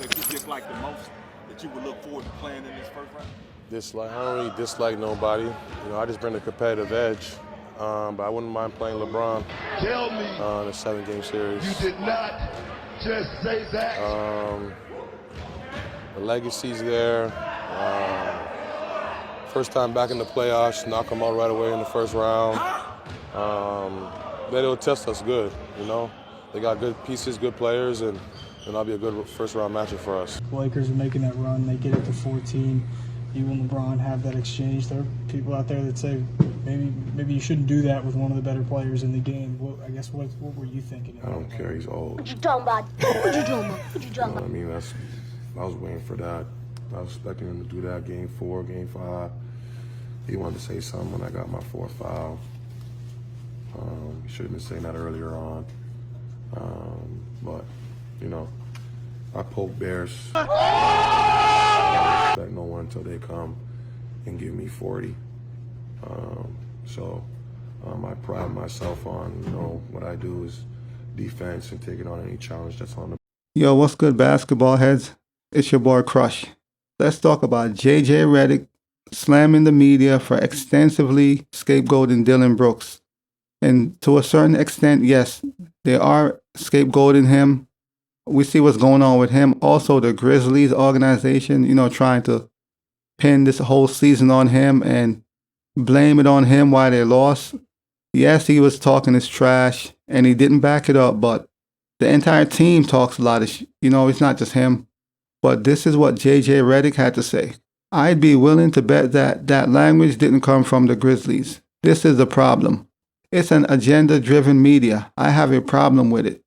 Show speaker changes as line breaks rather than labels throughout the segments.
that you dislike the most that you would look forward to playing in this first round?
I don't really dislike nobody. I just bring a competitive edge. But I wouldn't mind playing LeBron.
Tell me
in a 7-game series.
you did not just say that.
The legacy's there. First time back in the playoffs, knock them out right away in the first round. They'll test us good, They got good pieces, good players, and that'll be a good first-round matchup for us.
The Lakers are making that run. They get it to 14. You and LeBron have that exchange. There are people out there that say maybe you shouldn't do that with one of the better players in the game. What were you thinking?
I don't care. He's old.
What you talking about? What you talking about? What you talking about?
I was waiting for that. I was expecting him to do that game 4, game 5. He wanted to say something when I got my 4th foul. He should have been saying that earlier on. But I poke bears. I don't expect no one until they come and give me 40. I pride myself on, what I do is defense and taking on any challenge that's on the.
Yo, what's good, basketball heads? It's your boy Crush. Let's talk about JJ Redick slamming the media for extensively scapegoating Dillon Brooks. And to a certain extent, yes, they are scapegoating him. We see what's going on with him. Also, the Grizzlies organization, trying to pin this whole season on him and blame it on him why they lost. Yes, he was talking his trash and he didn't back it up, but the entire team talks a lot of it's not just him. But this is what JJ Redick had to say. I'd be willing to bet that language didn't come from the Grizzlies. This is the problem. It's an agenda-driven media. I have a problem with it.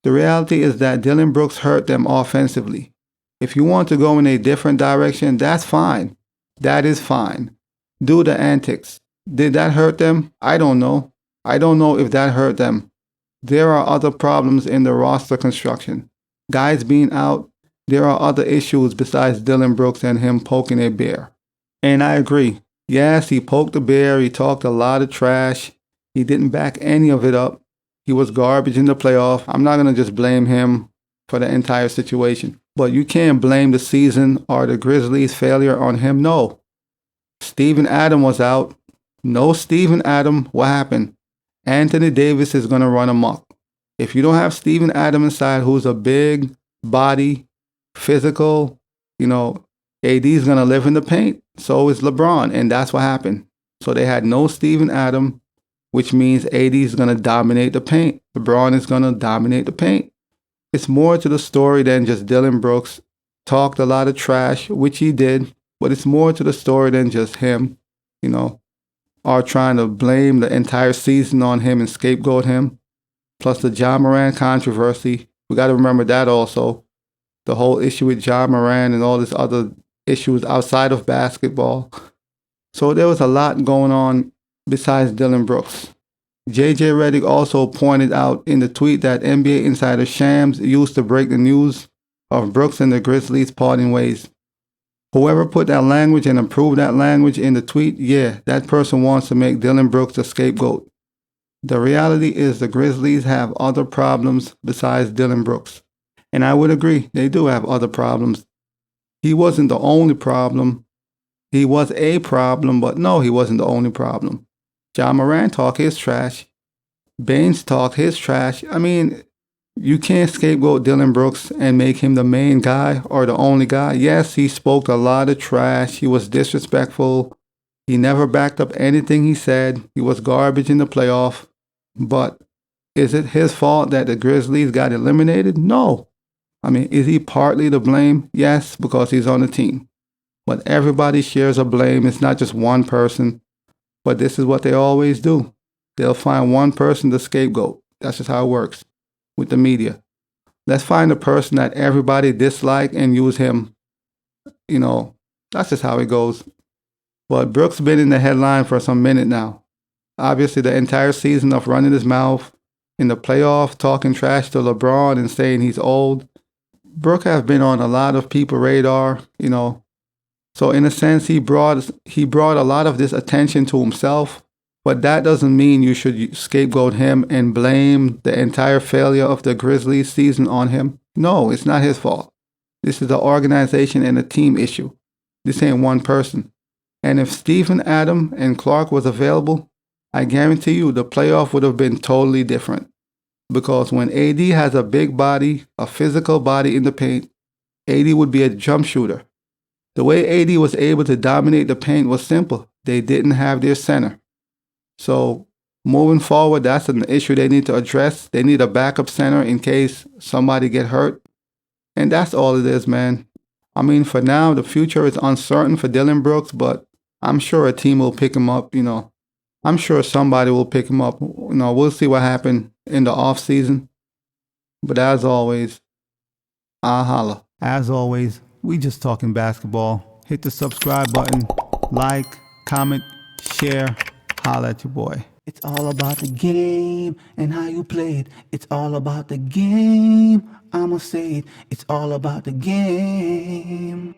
The reality is that Dillon Brooks hurt them offensively. If you want to go in a different direction, that's fine. That is fine. Do the antics. Did that hurt them? I don't know. I don't know if that hurt them. There are other problems in the roster construction. Guys being out, there are other issues besides Dillon Brooks and him poking a bear. And I agree. Yes, he poked a bear. He talked a lot of trash. He didn't back any of it up. He was garbage in the playoff. I'm not going to just blame him for the entire situation. But you can't blame the season or the Grizzlies' failure on him. No. Steven Adams was out. No Steven Adams. What happened? Anthony Davis is going to run amok. If you don't have Steven Adams inside, who's a big body, physical, AD is going to live in the paint. So is LeBron. And that's what happened. So they had no Steven Adams, which means AD is going to dominate the paint. LeBron is going to dominate the paint. It's more to the story than just Dillon Brooks talked a lot of trash, which he did, but it's more to the story than just him, or trying to blame the entire season on him and scapegoat him. Plus the Ja Morant controversy. We got to remember that also. The whole issue with Ja Morant and all these other issues outside of basketball. So there was a lot going on besides Dillon Brooks. JJ Redick also pointed out in the tweet that NBA insider SLAMS used to break the news of Brooks and the Grizzlies parting ways. Whoever put that language and approved that language in the tweet, that person wants to make Dillon Brooks the scapegoat. The reality is the Grizzlies have other problems besides Dillon Brooks. And I would agree, they do have other problems. He wasn't the only problem. He was a problem, but no, he wasn't the only problem. Ja Morant talked his trash. Baines talked his trash. You can't scapegoat Dillon Brooks and make him the main guy or the only guy. Yes, he spoke a lot of trash. He was disrespectful. He never backed up anything he said. He was garbage in the playoff. But is it his fault that the Grizzlies got eliminated? No. Is he partly to blame? Yes, because he's on the team. But everybody shares a blame. It's not just one person. But this is what they always do. They'll find one person to scapegoat. That's just how it works with the media. Let's find a person that everybody dislike and use him. That's just how it goes. But Brooks been in the headline for some minute now. Obviously, the entire season of running his mouth in the playoff, talking trash to LeBron and saying he's old. Brooks has been on a lot of people's radar, So in a sense, he brought a lot of this attention to himself, but that doesn't mean you should scapegoat him and blame the entire failure of the Grizzlies season on him. No, it's not his fault. This is an organization and a team issue. This ain't one person. And if Stephen, Adam, and Clark was available, I guarantee you the playoff would have been totally different. Because when AD has a big body, a physical body in the paint, AD would be a jump shooter. The way AD was able to dominate the paint was simple. They didn't have their center. So moving forward, that's an issue they need to address. They need a backup center in case somebody get hurt. And that's all it is, man. I mean, for now, the future is uncertain for Dillon Brooks, but I'm sure a team will pick him up, I'm sure somebody will pick him up. We'll see what happens in the off season. But as always, I'll holla. As always, we just talking basketball. Hit the subscribe button, like, comment, share, holla at your boy. It's all about the game and how you play it. It's all about the game. I'ma say it. It's all about the game.